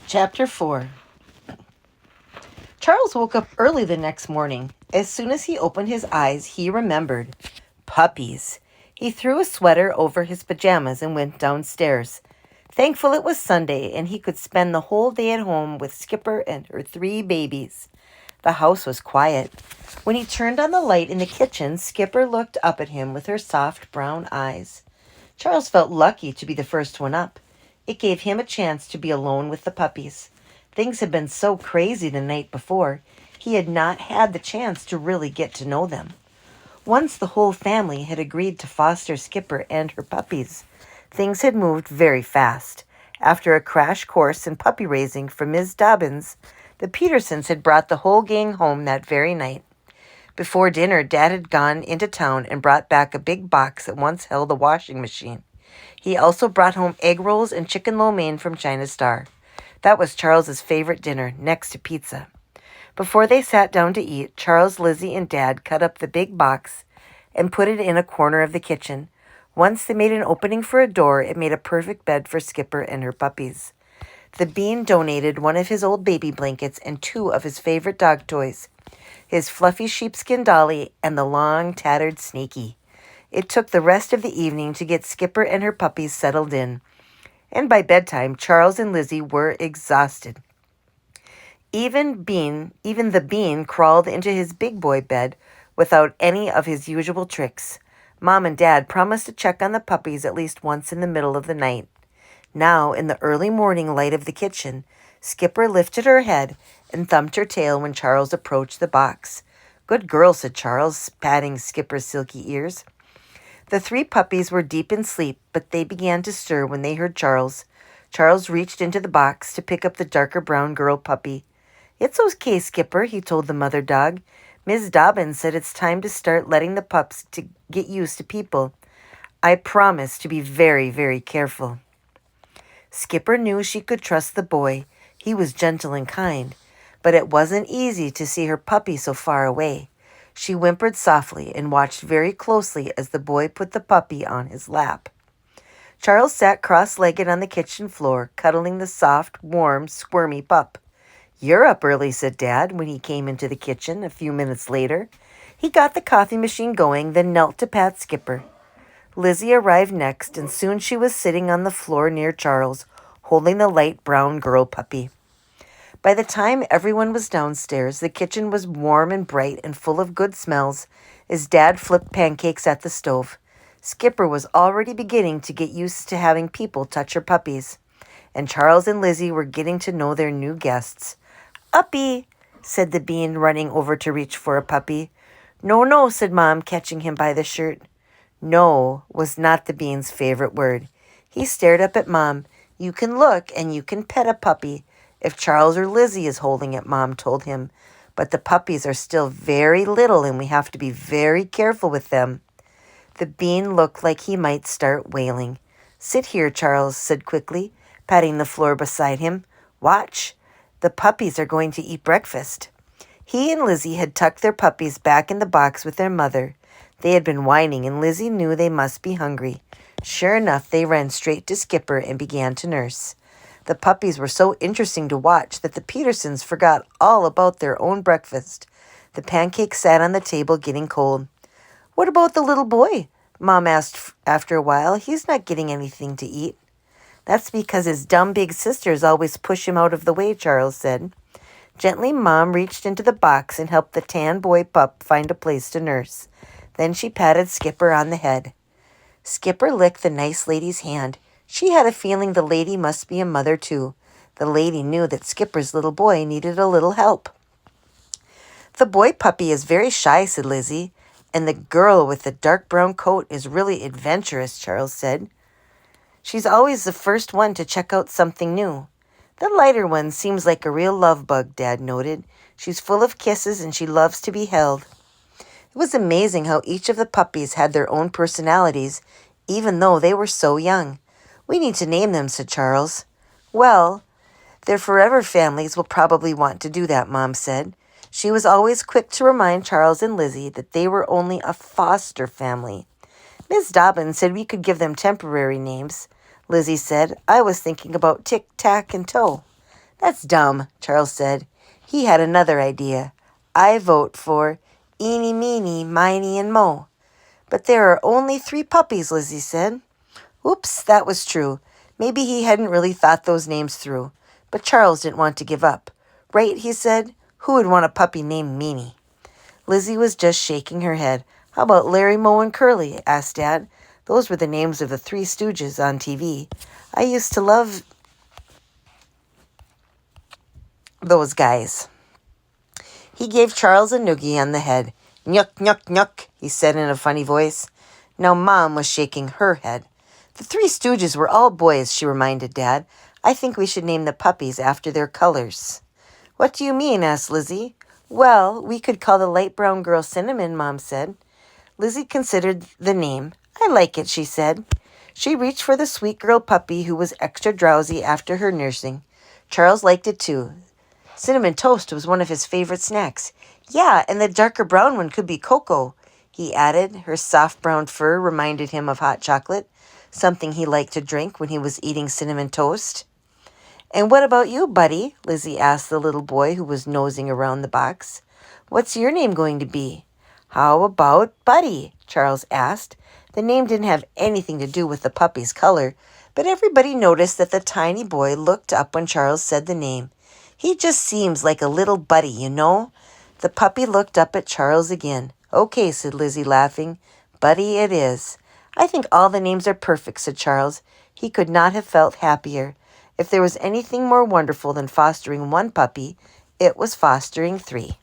Chapter 4. Charles woke up early the next morning. As soon as he opened his eyes, he remembered. Puppies. He threw a sweater over his pajamas and went downstairs. Thankful it was Sunday and he could spend the whole day at home with Skipper and her 3 babies. The house was quiet. When he turned on the light in the kitchen, Skipper looked up at him with her soft brown eyes. Charles felt lucky to be the first one up. It gave him a chance to be alone with the puppies. Things had been so crazy the night before, he had not had the chance to really get to know them. Once the whole family had agreed to foster Skipper and her puppies, things had moved very fast. After a crash course in puppy raising from Ms. Dobbins, the Petersons had brought the whole gang home that very night. Before dinner, Dad had gone into town and brought back a big box that once held a washing machine. He also brought home egg rolls and chicken lo mein from China Star. That was Charles's favorite dinner, next to pizza. Before they sat down to eat, Charles, Lizzie, and Dad cut up the big box and put it in a corner of the kitchen. Once they made an opening for a door, it made a perfect bed for Skipper and her puppies. The Bean donated one of his old baby blankets and 2 of his favorite dog toys, his fluffy sheepskin dolly and the long, tattered Sneaky. It took the rest of the evening to get Skipper and her puppies settled in, and by bedtime, Charles and Lizzie were exhausted. Even the Bean crawled into his big boy bed without any of his usual tricks. Mom and Dad promised to check on the puppies at least once in the middle of the night. Now, in the early morning light of the kitchen, Skipper lifted her head and thumped her tail when Charles approached the box. "Good girl," said Charles, patting Skipper's silky ears. The 3 puppies were deep in sleep, but they began to stir when they heard Charles. Charles reached into the box to pick up the darker brown girl puppy. "It's okay, Skipper," he told the mother dog. "Ms. Dobbins said it's time to start letting the pups to get used to people. I promise to be very, very careful." Skipper knew she could trust the boy. He was gentle and kind, but it wasn't easy to see her puppy so far away. She whimpered softly and watched very closely as the boy put the puppy on his lap. Charles sat cross-legged on the kitchen floor, cuddling the soft, warm, squirmy pup. "You're up early," said Dad when he came into the kitchen a few minutes later. He got the coffee machine going, then knelt to pat Skipper. Lizzie arrived next, and soon she was sitting on the floor near Charles, holding the light brown girl puppy. By the time everyone was downstairs, the kitchen was warm and bright and full of good smells as Dad flipped pancakes at the stove. Skipper was already beginning to get used to having people touch her puppies, and Charles and Lizzie were getting to know their new guests. "Uppy," said the Bean, running over to reach for a puppy. "No, no," said Mom, catching him by the shirt. No was not the Bean's favorite word. He stared up at Mom. "You can look and you can pet a puppy if Charles or Lizzie is holding it," Mom told him. "But the puppies are still very little and we have to be very careful with them." The Bean looked like he might start wailing. "Sit here," Charles said quickly, patting the floor beside him. "Watch. The puppies are going to eat breakfast." He and Lizzie had tucked their puppies back in the box with their mother. They had been whining, and Lizzie knew they must be hungry. Sure enough, they ran straight to Skipper and began to nurse. The puppies were so interesting to watch that the Petersons forgot all about their own breakfast. The pancakes sat on the table getting cold. "What about the little boy?" Mom asked after a while. "He's not getting anything to eat." "That's because his dumb big sisters always push him out of the way," Charles said. Gently, Mom reached into the box and helped the tan boy pup find a place to nurse. Then she patted Skipper on the head. Skipper licked the nice lady's hand. She had a feeling the lady must be a mother, too. The lady knew that Skipper's little boy needed a little help. "The boy puppy is very shy," said Lizzie, "and the girl with the dark brown coat is really adventurous," Charles said. "She's always the first one to check out something new." "The lighter one seems like a real love bug," Dad noted. "She's full of kisses and she loves to be held." It was amazing how each of the puppies had their own personalities, even though they were so young. "We need to name them," said Charles. "Well, their forever families will probably want to do that," Mom said. She was always quick to remind Charles and Lizzie that they were only a foster family. "Miss Dobbins said we could give them temporary names," Lizzie said. "I was thinking about Tick, Tack, and Toe." That's dumb, Charles said. He had another idea. I vote for Eeny, Meeny, Miny, and Mo. But there are only 3 puppies, Lizzie said. Oops, that was true. Maybe he hadn't really thought those names through. But Charles didn't want to give up. Right, he said. Who would want a puppy named Meeny? Lizzie was just shaking her head. How about Larry, Moe, and Curly? Asked Dad. Those were the names of the 3 Stooges on TV. I used to love those guys. He gave Charles a noogie on the head. Nyuk, nyuk, nyuk, he said in a funny voice. Now Mom was shaking her head. The 3 Stooges were all boys, she reminded Dad. I think we should name the puppies after their colors. What do you mean? Asked Lizzie. Well, we could call the light brown girl Cinnamon, Mom said. Lizzie considered the name. I like it, she said. She reached for the sweet girl puppy who was extra drowsy after her nursing. Charles liked it too. Cinnamon toast was one of his favorite snacks. Yeah, and the darker brown one could be Coco, he added. Her soft brown fur reminded him of hot chocolate, something he liked to drink when he was eating cinnamon toast. And what about you, Buddy? Lizzie asked the little boy who was nosing around the box. What's your name going to be? How about Buddy? Charles asked. The name didn't have anything to do with the puppy's color, but everybody noticed that the tiny boy looked up when Charles said the name. He just seems like a little buddy, you know. The puppy looked up at Charles again. Okay, said Lizzie, laughing. Buddy it is. I think all the names are perfect, said Charles. He could not have felt happier. If there was anything more wonderful than fostering 1 puppy, it was fostering 3.